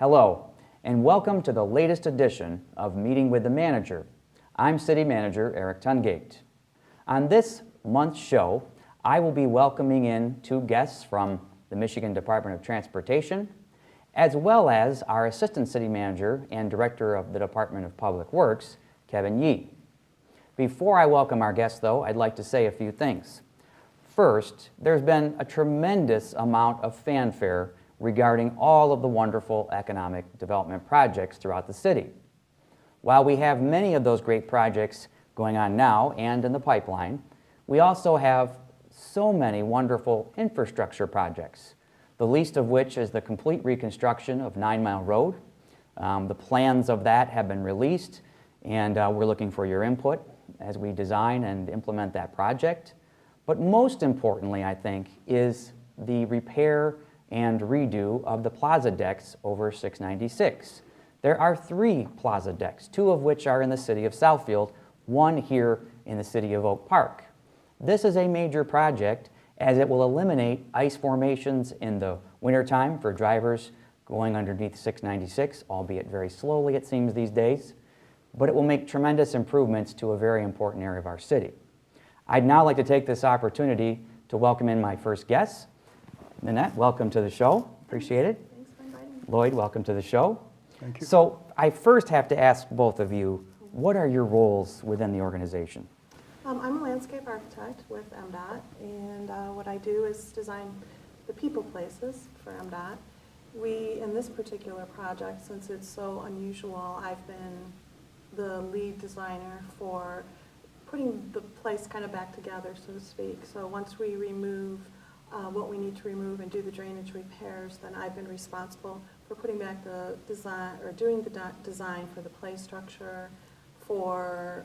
Hello, and welcome to the latest edition of Meeting with the Manager. I'm City Manager Erik Tungate. On this month's show, I will be welcoming in two guests from the Michigan Department of Transportation, as well as our Assistant City Manager and Director of the Department of Public Works, Kevin Yee. Before I welcome our guests, though, I'd like to say a few things. First, there's been a tremendous amount of fanfare regarding all of the wonderful economic development projects throughout the city. While we have many of those great projects going on now and in the pipeline, we also have so many wonderful infrastructure projects, the least of which is the complete reconstruction of 9 Mile Road. The plans of that have been released, and we're looking for your input as we design and implement that project. But most importantly, I think, is the repair and redo of the plaza decks over 696. There are 3 plaza decks, 2 of which are in the city of Southfield, 1 here in the city of Oak Park. This is a major project as it will eliminate ice formations in the wintertime for drivers going underneath 696, albeit very slowly it seems these days, but it will make tremendous improvements to a very important area of our city. I'd now like to take this opportunity to welcome in my first guests. Nanette, welcome to the show. Appreciate it. Thanks for inviting me. Lloyd, welcome to the show. Thank you. So I first have to ask both of you, what are your roles within the organization? I'm a landscape architect with MDOT, and what I do is design the people places for MDOT. We, in this particular project, since it's so unusual, I've been the lead designer for putting the place kind of back together, so to speak. So once we remove what we need to remove and do the drainage repairs, then I've been responsible for putting back the design, or doing the design for the play structure, for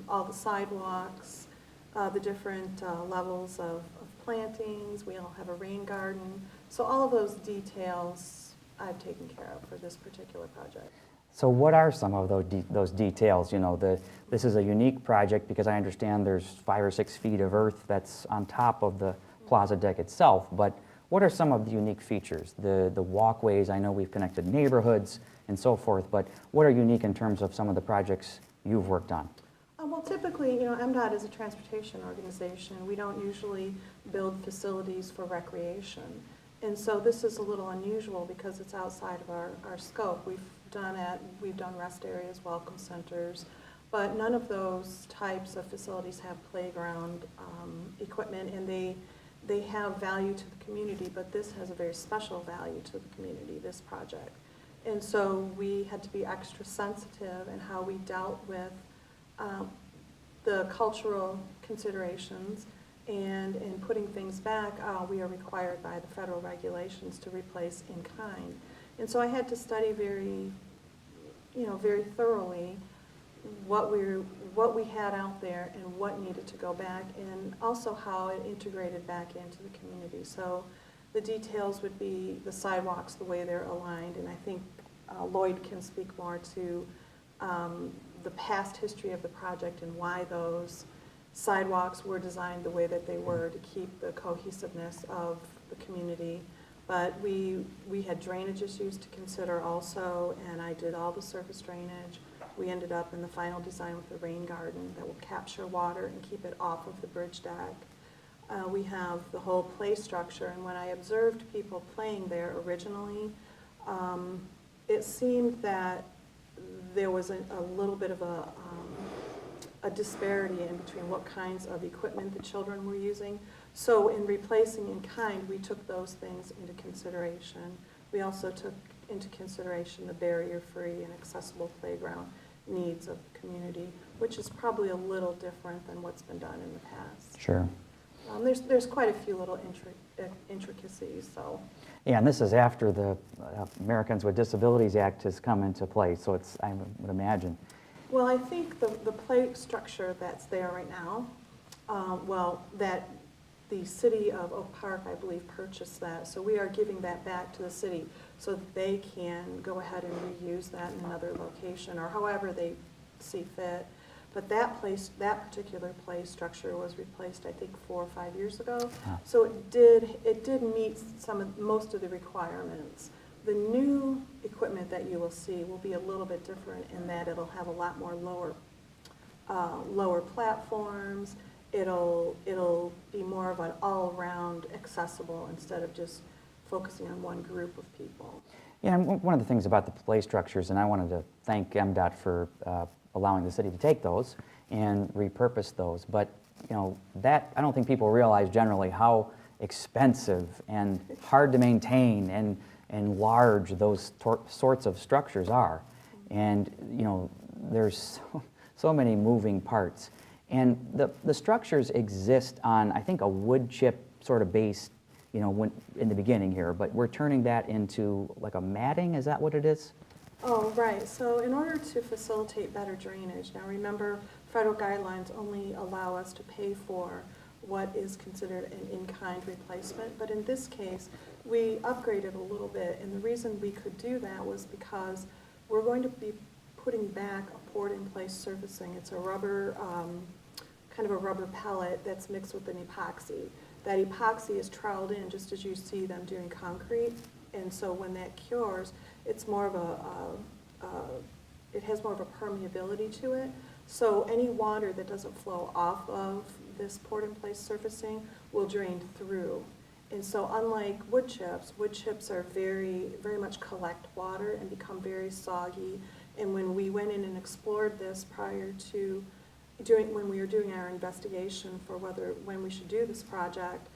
all the sidewalks, the different levels of plantings. We all have a rain garden. So all of those details I've taken care of for this particular project. So what are some of those details? You know, this is a unique project because I understand there's 5 or 6 feet of earth that's on top of the plaza deck itself, but what are some of the unique features? The walkways, I know we've connected neighborhoods and so forth, but what are unique in terms of some of the projects you've worked on? Well, typically, you know, MDOT is a transportation organization. We don't usually build facilities for recreation. And so this is a little unusual because it's outside of our scope. We've done rest areas, welcome centers, but none of those types of facilities have playground equipment, and they have value to the community, but this has a very special value to the community, this project. And so we had to be extra sensitive in how we dealt with the cultural considerations, and in putting things back, we are required by the federal regulations to replace in kind. And so I had to study very thoroughly what we had out there and what needed to go back, and also how it integrated back into the community. So the details would be the sidewalks, the way they're aligned, and I think Lloyd can speak more to the past history of the project and why those sidewalks were designed the way that they were to keep the cohesiveness of the community. But we had drainage issues to consider also, and I did all the surface drainage. We ended up in the final design with a rain garden that will capture water and keep it off of the bridge deck. We have the whole play structure, and when I observed people playing there originally, it seemed that there was a little bit of a disparity in between what kinds of equipment the children were using. So in replacing in kind, we took those things into consideration. We also took into consideration the barrier-free and accessible playground needs of the community, which is probably a little different than what's been done in the past. Sure. There's quite a few little intricacies. So. Yeah, and this is after the Americans with Disabilities Act has come into play, so it's, I would imagine. Well, I think the play structure that's there right now, that the city of Oak Park, I believe, purchased that. So we are giving that back to the city so that they can go ahead and reuse that in another location or however they see fit. But that particular play structure was replaced, I think, 4 or 5 years ago. So it did meet most of the requirements. The new equipment that you will see will be a little bit different in that it'll have a lot more lower platforms. It'll be more of an all-around accessible instead of just focusing on one group of people. Yeah, and one of the things about the play structures, and I wanted to thank MDOT for allowing the city to take those and repurpose those, but you know, that, I don't think people realize generally how expensive and hard to maintain and large those sorts of structures are. And you know, there's so many moving parts. And the structures exist on, I think, a wood chip sort of base, you know, in the beginning here, but we're turning that into like a matting, is that what it is? Oh, right. So in order to facilitate better drainage, now remember, federal guidelines only allow us to pay for what is considered an in-kind replacement, but in this case, we upgraded a little bit, and the reason we could do that was because we're going to be putting back a poured-in-place surfacing. It's a rubber, kind of a rubber pellet that's mixed with an epoxy. That epoxy is troweled in just as you see them doing concrete, and so when that cures, it's more of it has more of a permeability to it. So any water that doesn't flow off of this poured-in-place surfacing will drain through. And so unlike wood chips are very much collect water and become very soggy. And when we went in and explored this prior to when we were doing our investigation for when we should do this project,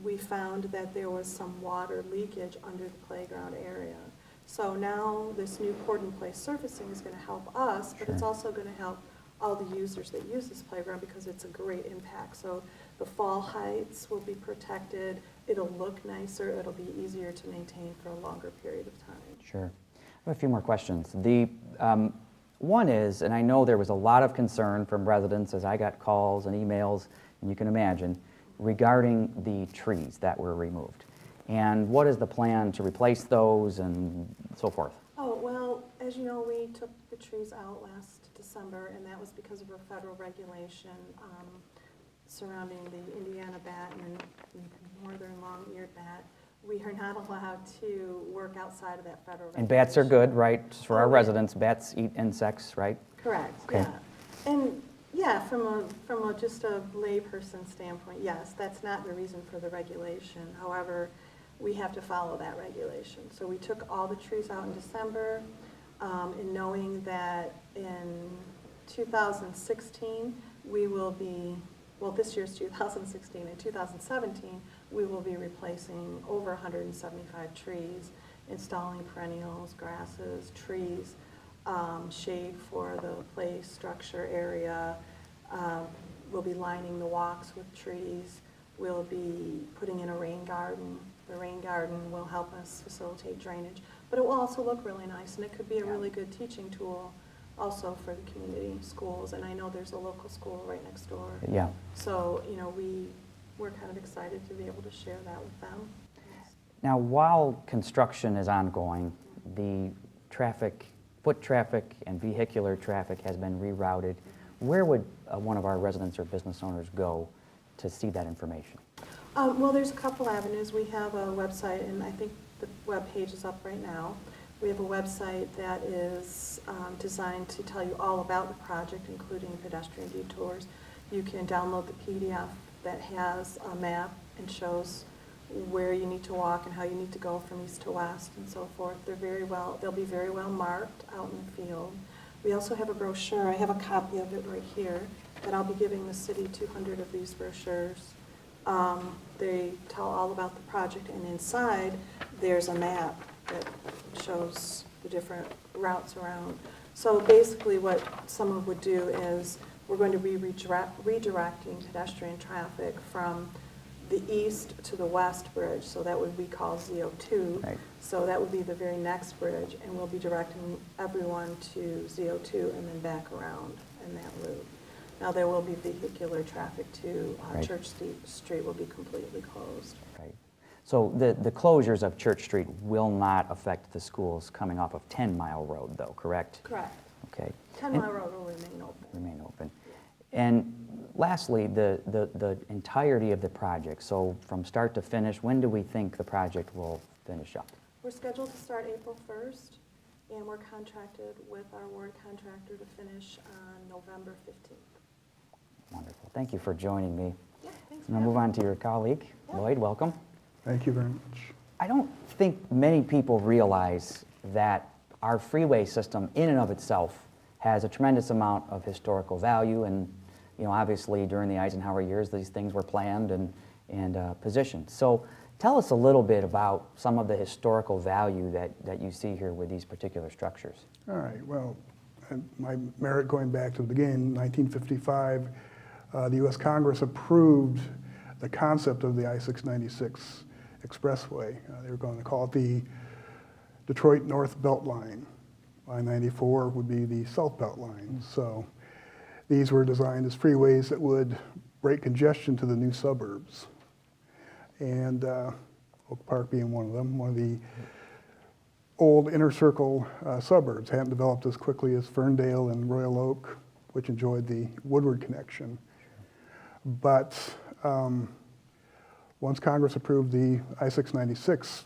we found that there was some water leakage under the playground area. So now this new poured-in-place surfacing is going to help us, but it's also going to help all the users that use this playground because it's a great impact. So the fall heights will be protected, it'll look nicer, it'll be easier to maintain for a longer period of time. Sure. I have a few more questions. The one is, and I know there was a lot of concern from residents as I got calls and emails, and you can imagine, regarding the trees that were removed. And what is the plan to replace those and so forth? Oh, well, as you know, we took the trees out last December, and that was because of a federal regulation surrounding the Indiana bat and northern long-eared bat. We are not allowed to work outside of that federal regulation. And bats are good, right? For our residents, bats eat insects, right? Correct, okay. Yeah. And yeah, from just a layperson standpoint, yes, that's not the reason for the regulation. However, we have to follow that regulation. So we took all the trees out in December, and knowing that in 2016, we will be, well, this year's 2016, in 2017, we will be replacing over 175 trees, installing perennials, grasses, trees, shade for the play structure area. We'll be lining the walks with trees. We'll be putting in a rain garden. The rain garden will help us facilitate drainage, but it will also look really nice, and it could be a really good teaching tool also for the community schools. And I know there's a local school right next door. Yeah. So, you know, we're kind of excited to be able to share that with them. Now, while construction is ongoing, the foot traffic and vehicular traffic has been rerouted. Where would one of our residents or business owners go to see that information? Well, there's a couple avenues. We have a website, and I think the web page is up right now. We have a website that is designed to tell you all about the project, including pedestrian detours. You can download the PDF that has a map and shows where you need to walk and how you need to go from east to west and so forth. They'll be very well marked out in the field. We also have a brochure. I have a copy of it right here that I'll be giving the city 200 of these brochures. They tell all about the project, and inside there's a map that shows the different routes around. So basically what someone would do is we're going to be redirecting pedestrian traffic from the east to the west bridge, so that would be called Z-02. Right. So that would be the very next bridge, and we'll be directing everyone to Z-02 and then back around in that loop. Now there will be vehicular traffic too. Right. Church Street will be completely closed. Right. So the closures of Church Street will not affect the schools coming off of 10 Mile Road though, correct? Correct. Okay. 10 Mile Road will remain open. Remain open. And lastly, the entirety of the project, so from start to finish, when do we think the project will finish up? We're scheduled to start April 1st, and we're contracted with our ward contractor to finish on November 15th. Wonderful. Thank you for joining me. Yeah, thanks. I'm going to move on to your colleague, Yeah. Lloyd. Welcome. Thank you very much. I don't think many people realize that our freeway system in and of itself has a tremendous amount of historical value, and obviously during the Eisenhower years these things were planned and positioned. So tell us a little bit about some of the historical value that you see here with these particular structures. All right, well, my merit going back to the beginning, 1955, the U.S. Congress approved the concept of the I-696 Expressway. They were going to call it the Detroit North Belt Line. I-94 would be the South Belt Line. So these were designed as freeways that would break congestion to the new suburbs. And Oak Park being one of them, one of the old inner circle suburbs, hadn't developed as quickly as Ferndale and Royal Oak, which enjoyed the Woodward connection. But once Congress approved the I-696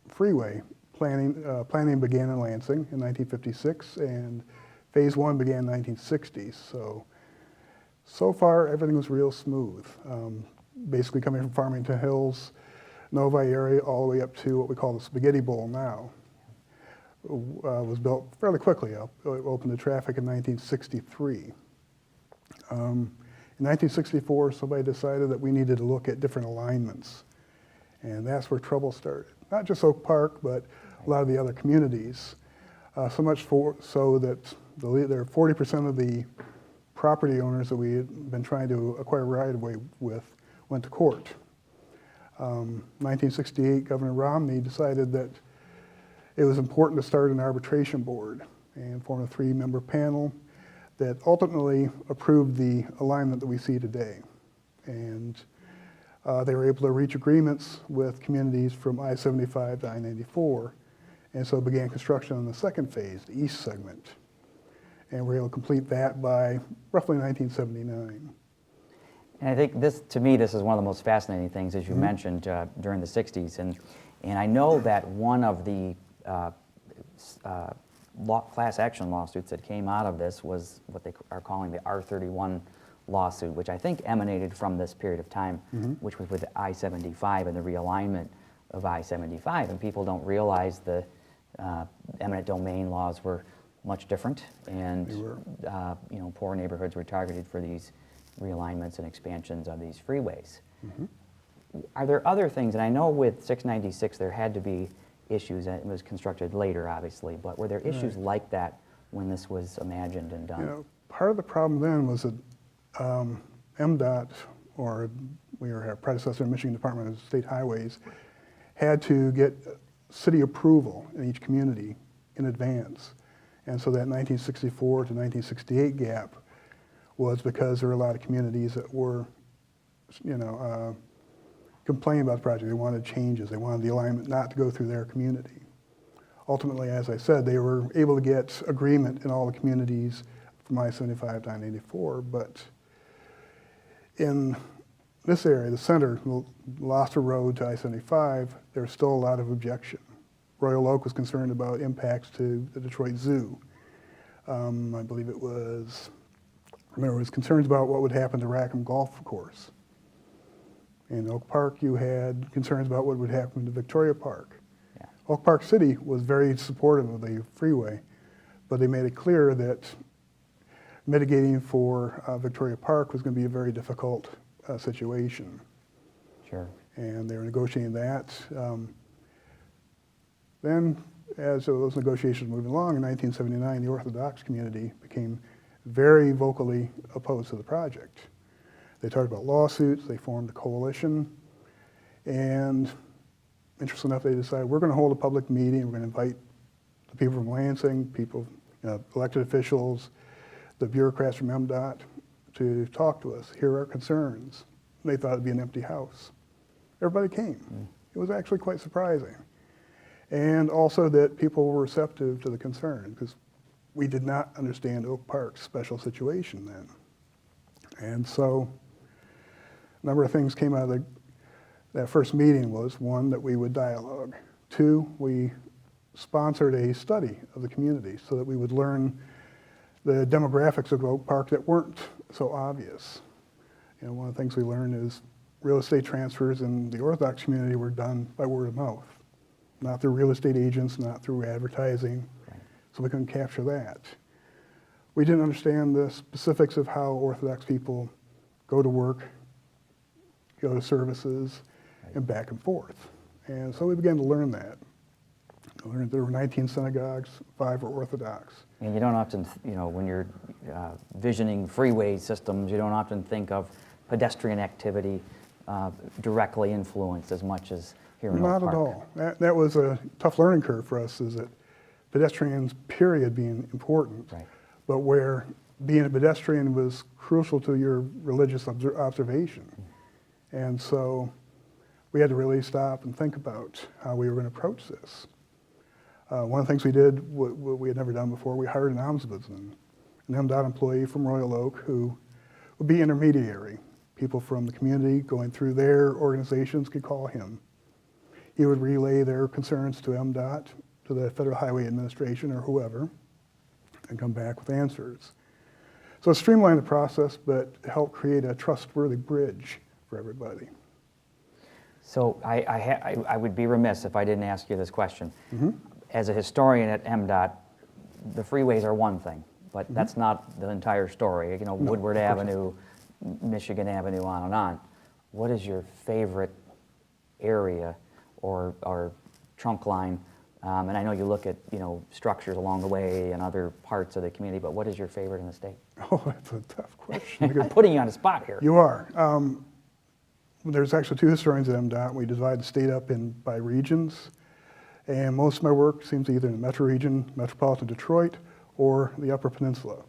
freeway, planning began in Lansing in 1956, and phase one began in 1960. So far, everything was real smooth. Basically coming from Farmington Hills, Novi area, all the way up to what we call the Spaghetti Bowl now. Was built fairly quickly. It opened to traffic in 1963. In 1964, somebody decided that we needed to look at different alignments. And that's where trouble started. Not just Oak Park, but a lot of the other communities. So much so that there are 40% of the property owners that we had been trying to acquire right-of-way with went to court. 1968, Governor Romney decided that it was important to start an arbitration board and form a 3-member panel that ultimately approved the alignment that we see today. And they were able to reach agreements with communities from I-75 to I-94, and so began construction on the second phase, the east segment. And we were able to complete that by roughly 1979. And I think this, to me, this is one of the most fascinating things, as you mentioned, during the 60s. And I know that one of the class action lawsuits that came out of this was what they are calling the R31 lawsuit, which I think emanated from this period of time, which was with I-75 and the realignment of I-75. And people don't realize the eminent domain laws were much different, and poor neighborhoods were targeted for these realignments and expansions of these freeways. Are there other things, and I know with 696 there had to be issues, and it was constructed later obviously, but were there issues like that when this was imagined and done? Part of the problem then was that MDOT, or our predecessor, Michigan Department of State Highways, had to get city approval in each community in advance. And so that 1964 to 1968 gap was because there were a lot of communities that were, complaining about the project. They wanted changes. They wanted the alignment not to go through their community. Ultimately, as I said, they were able to get agreement in all the communities from I-75 to I-94, but in this area, the center, Gloucester Road to I-75, there's still a lot of objection. Royal Oak was concerned about impacts to the Detroit Zoo. I believe it was concerns about what would happen to Rackham Golf Course. In Oak Park, you had concerns about what would happen to Victoria Park. Yeah. Oak Park City was very supportive of the freeway, but they made it clear that mitigating for Victoria Park was going to be a very difficult situation. Sure. And they were negotiating that. Then, as those negotiations moved along, in 1979, the Orthodox community became very vocally opposed to the project. They talked about lawsuits, they formed a coalition, and interesting enough, they decided we're going to hold a public meeting, we're going to invite the people from Lansing, people, elected officials, the bureaucrats from MDOT to talk to us, hear our concerns. They thought it'd be an empty house. Everybody came. It was actually quite surprising. And also that people were receptive to the concern, because we did not understand Oak Park's special situation then. And so a number of things came out of that first meeting was, one, that we would dialogue. 2, we sponsored a study of the community so that we would learn the demographics of Oak Park that weren't so obvious. You know, one of the things we learned is real estate transfers in the Orthodox community were done by word of mouth, not through real estate agents, not through advertising, so we couldn't capture that. We didn't understand the specifics of how Orthodox people go to work, go to services, and back and forth. And so we began to learn that. We learned there were 19 synagogues, 5 were Orthodox. And you don't often, you know, when you're visioning freeway systems, you don't often think of pedestrian activity directly influenced as much as here in Oak Park. Not at all. That was a tough learning curve for us, is that pedestrians, period, being important, Right. but where being a pedestrian was crucial to your religious observation. And so we had to really stop and think about how we were going to approach this. One of the things we did, what we had never done before, we hired an ombudsman, an MDOT employee from Royal Oak who would be intermediary. People from the community going through their organizations could call him. He would relay their concerns to MDOT, to the Federal Highway Administration or whoever, and come back with answers. So it streamlined the process, but helped create a trustworthy bridge for everybody. So I would be remiss if I didn't ask you this question. Mm-hmm. As a historian at MDOT, the freeways are one thing, but that's not the entire story. You know, No, Woodward of course Avenue, Michigan Avenue, on and on. What is your favorite area or trunk line? And I know you look at, you know, structures along the way and other parts of the community, but what is your favorite in the state? Oh, that's a tough question. I'm putting you on the spot here. You are. There's actually 2 historians at MDOT. We divide the state up by regions. And most of my work seems either in the metro region, metropolitan Detroit, or the Upper Peninsula.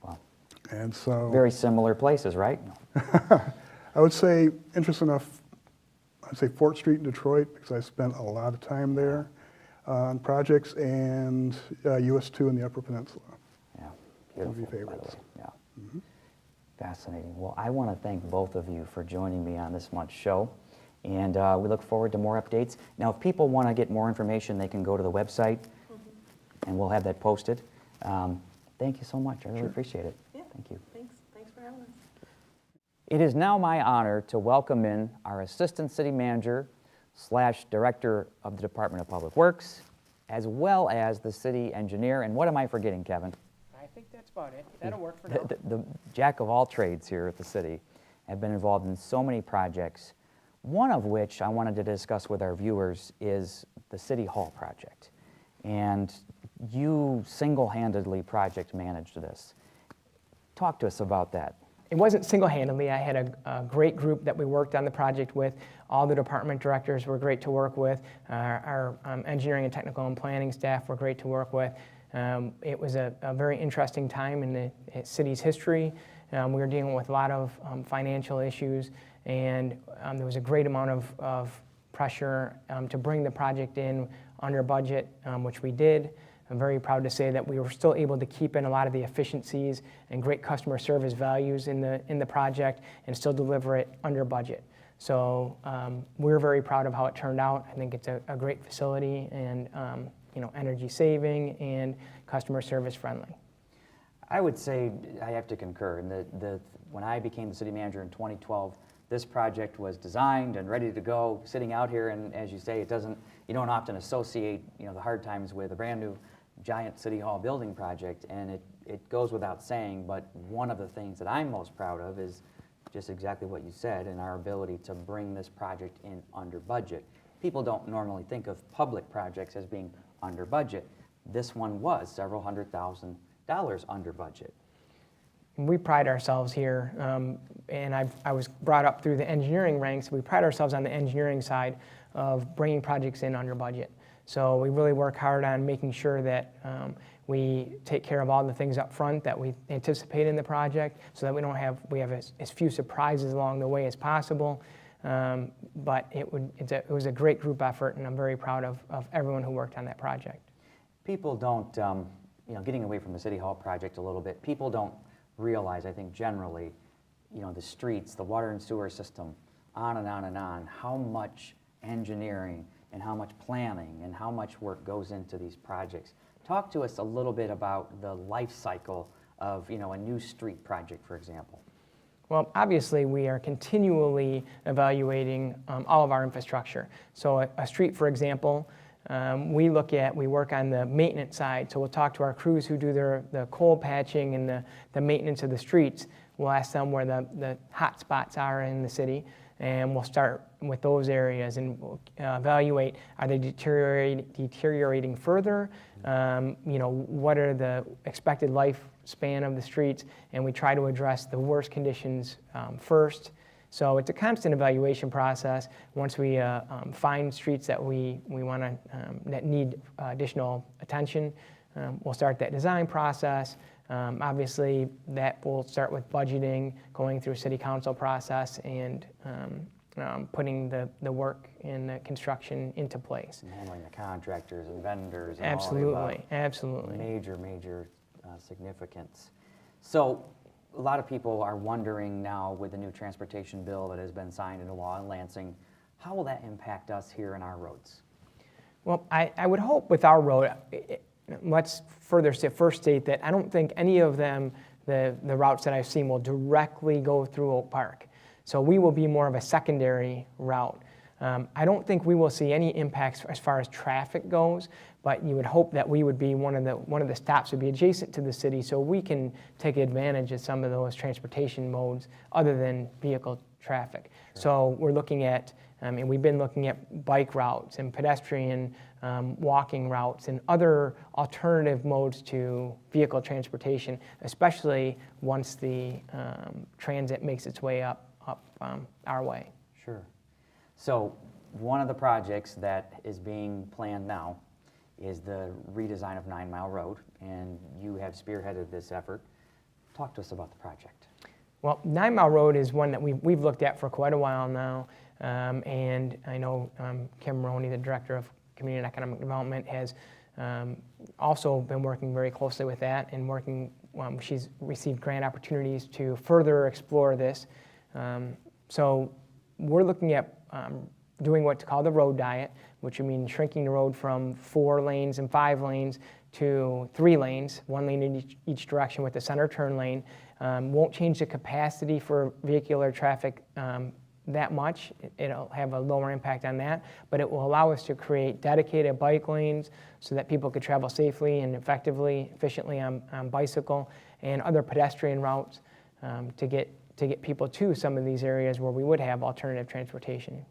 Wow. And so Very similar places, right? I would say, interesting enough, I'd say Fort Street in Detroit, because I spent a lot of time there on projects, and US 2 in the Upper Peninsula. Yeah, One of beautiful, your by the favorites. way. Yeah. Fascinating. Well, I want to thank both of you for joining me on this month's show, and we look forward to more updates. Now, if people want to get more information, they can go to the website, and we'll have that posted. Thank you so much. I really appreciate it. Yeah. Thank you. Thanks for having us. It is now my honor to welcome in our Assistant City Manager / Director of the Department of Public Works, as well as the City Engineer. And what am I forgetting, Kevin? I think that's about it. That'll work for now. The jack of all trades here at the city. Have been involved in so many projects, one of which I wanted to discuss with our viewers is the City Hall project. And you single-handedly project managed this. Talk to us about that. It wasn't single-handedly. I had a great group that we worked on the project with. All the department directors were great to work with. Our engineering and technical and planning staff were great to work with. It was a very interesting time in the city's history. We were dealing with a lot of financial issues, and there was a great amount of pressure to bring the project in under budget, which we did. I'm very proud to say that we were still able to keep in a lot of the efficiencies and great customer service values in the project and still deliver it under budget. So we're very proud of how it turned out. I think it's a great facility and you know, energy saving and customer service friendly. I would say I have to concur. When I became the city manager in 2012, this project was designed and ready to go, sitting out here, and as you say, you don't often associate, you know, the hard times with a brand new giant City Hall building project, and it goes without saying, but one of the things that I'm most proud of is just exactly what you said, and our ability to bring this project in under budget. People don't normally think of public projects as being under budget. This one was several $100,000 under budget. We pride ourselves here, and I was brought up through the engineering ranks. We pride ourselves on the engineering side of bringing projects in under budget. So we really work hard on making sure that we take care of all the things up front that we anticipate in the project, so that we have as few surprises along the way as possible. But it was a great group effort, and I'm very proud of everyone who worked on that project. People don't, you know, getting away from the City Hall project a little bit, people don't realize, I think generally, you know, the streets, the water and sewer system, on and on and on, how much engineering and how much planning and how much work goes into these projects. Talk to us a little bit about the life cycle of, you know, a new street project, for example. Well, obviously, we are continually evaluating all of our infrastructure. So a street, for example, we work on the maintenance side. So we'll talk to our crews who do the coal patching and the maintenance of the streets. We'll ask them where the hot spots are in the city, and we'll start with those areas and we'll evaluate, are they deteriorating further? You know, what are the expected lifespan of the streets? And we try to address the worst conditions first. So it's a constant evaluation process. Once we find streets that we want to, that need additional attention, we'll start that design process. Obviously, that will start with budgeting, going through city council process, and putting the work and the construction into place. And handling the contractors and vendors and Absolutely, all of the absolutely. major significance. So a lot of people are wondering now with the new transportation bill that has been signed into law in Lansing, how will that impact us here in our roads? Well, I would hope with our road, let's first state that I don't think any of them, the routes that I've seen, will directly go through Oak Park. So we will be more of a secondary route. I don't think we will see any impacts as far as traffic goes, but you would hope that we would be one of the stops would be adjacent to the city, so we can take advantage of some of those transportation modes other than vehicle traffic. Sure. So we're looking at, and we've been looking at bike routes and pedestrian walking routes and other alternative modes to vehicle transportation, especially once the transit makes its way up our way. Sure. So one of the projects that is being planned now is the redesign of 9 Mile Road, and you have spearheaded this effort. Talk to us about the project. Well, 9 Mile Road is one that we've looked at for quite a while now, and I know Kim Maroney, the Director of Community and Economic Development, has also been working very closely with that and working, she's received grant opportunities to further explore this. So we're looking at doing what's called the road diet, which would mean shrinking the road from 4 lanes and 5 lanes to 3 lanes, 1 lane in each direction with a center turn lane. Won't change the capacity for vehicular traffic that much. It'll have a lower impact on that, but it will allow us to create dedicated bike lanes so that people could travel safely and efficiently on bicycle and other pedestrian routes to get people to some of these areas where we would have alternative transportation.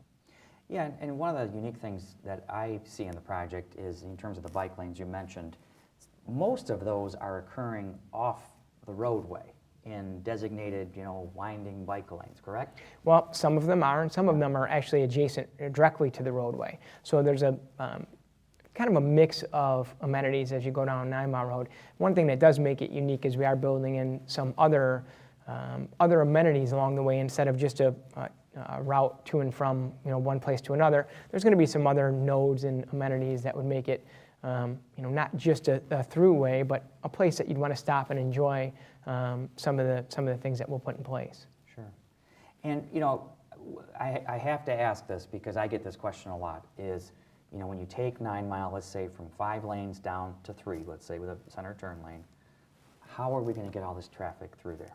Yeah, and one of the unique things that I see in the project is in terms of the bike lanes you mentioned, most of those are occurring off the roadway in designated, you know, winding bike lanes, correct? Well, some of them are, and some of them are actually adjacent directly to the roadway. So there's a kind of a mix of amenities as you go down 9 Mile Road. One thing that does make it unique is we are building in some other amenities along the way instead of just a route to and from, you know, one place to another. There's going to be some other nodes and amenities that would make it, you know, not just a throughway, but a place that you'd want to stop and enjoy some of the things that we'll put in place. Sure. And you know, I have to ask this because I get this question a lot. Is, you know, when you take 9 Mile, let's say from 5 lanes down to 3, let's say with a center turn lane, how are we going to get all this traffic through there?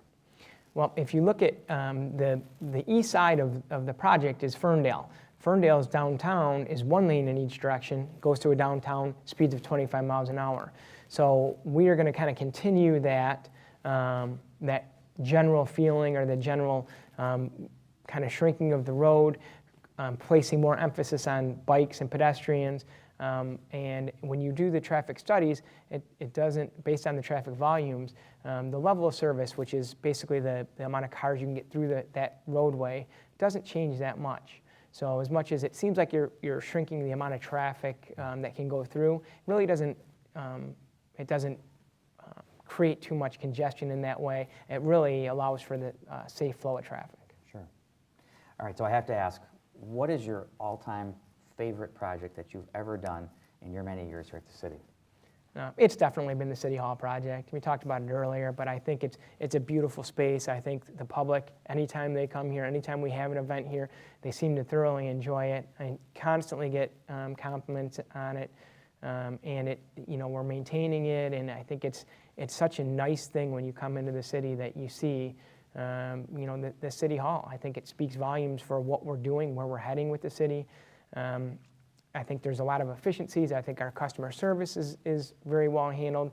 Well, if you look at the east side of the project is Ferndale. Ferndale's downtown is 1 lane in each direction, goes to a downtown speeds of 25 miles an hour. So we are going to kind of continue that general feeling or the general kind of shrinking of the road, placing more emphasis on bikes and pedestrians. And when you do the traffic studies, it doesn't, based on the traffic volumes, the level of service, which is basically the amount of cars you can get through that roadway, doesn't change that much. So as much as it seems like you're shrinking the amount of traffic that can go through, it really doesn't, create too much congestion in that way. It really allows for the safe flow of traffic. Sure. All right, so I have to ask, what is your all-time favorite project that you've ever done in your many years here at the city? It's definitely been the City Hall project. We talked about it earlier, but I think it's a beautiful space. I think the public, anytime they come here, anytime we have an event here, they seem to thoroughly enjoy it. I constantly get compliments on it, and we're maintaining it, and I think it's such a nice thing when you come into the city that you see the City Hall. I think it speaks volumes for what we're doing, where we're heading with the city. I think there's a lot of efficiencies. I think our customer service is very well handled.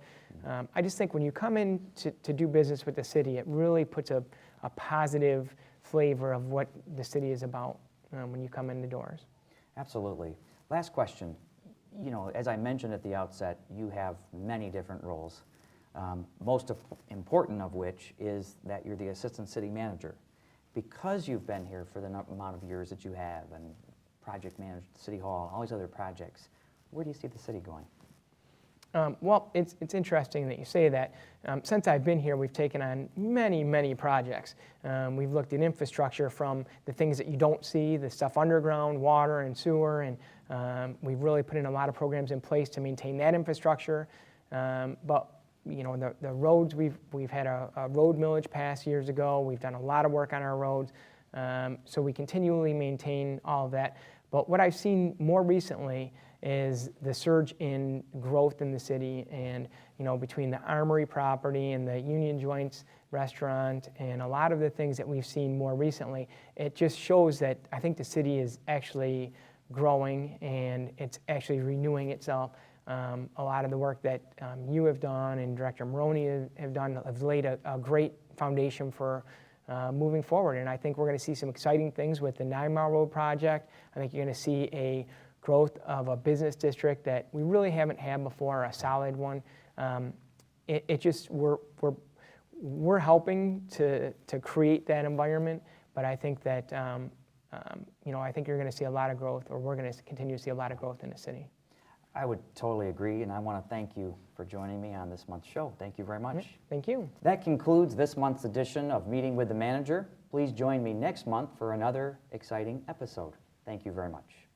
I just think when you come in to do business with the city, it really puts a positive flavor of what the city is about when you come in the doors. Absolutely. Last question. As I mentioned at the outset, you have many different roles, most important of which is that you're the Assistant City Manager. Because you've been here for the amount of years that you have and project managed City Hall, all these other projects, where do you see the city going? Well, it's interesting that you say that. Since I've been here, we've taken on many projects. We've looked at infrastructure from the things that you don't see, the stuff underground, water and sewer, and we've really put in a lot of programs in place to maintain that infrastructure. But the roads, we've had a road millage pass years ago. We've done a lot of work on our roads. So we continually maintain all of that. But what I've seen more recently is the surge in growth in the city, and between the Armory property and the Union Joints restaurant and a lot of the things that we've seen more recently, it just shows that I think the city is actually growing and it's actually renewing itself. A lot of the work that you have done and Director Maroney have done have laid a great foundation for moving forward, and I think we're going to see some exciting things with the 9 Mile Road project. I think you're going to see a growth of a business district that we really haven't had before, a solid one. We're helping to create that environment, but I think that I think you're going to see a lot of growth, or we're going to continue to see a lot of growth in the city. I would totally agree, and I want to thank you for joining me on this month's show. Thank you very much. Thank you. That concludes this month's edition of Meeting with the Manager. Please join me next month for another exciting episode. Thank you very much.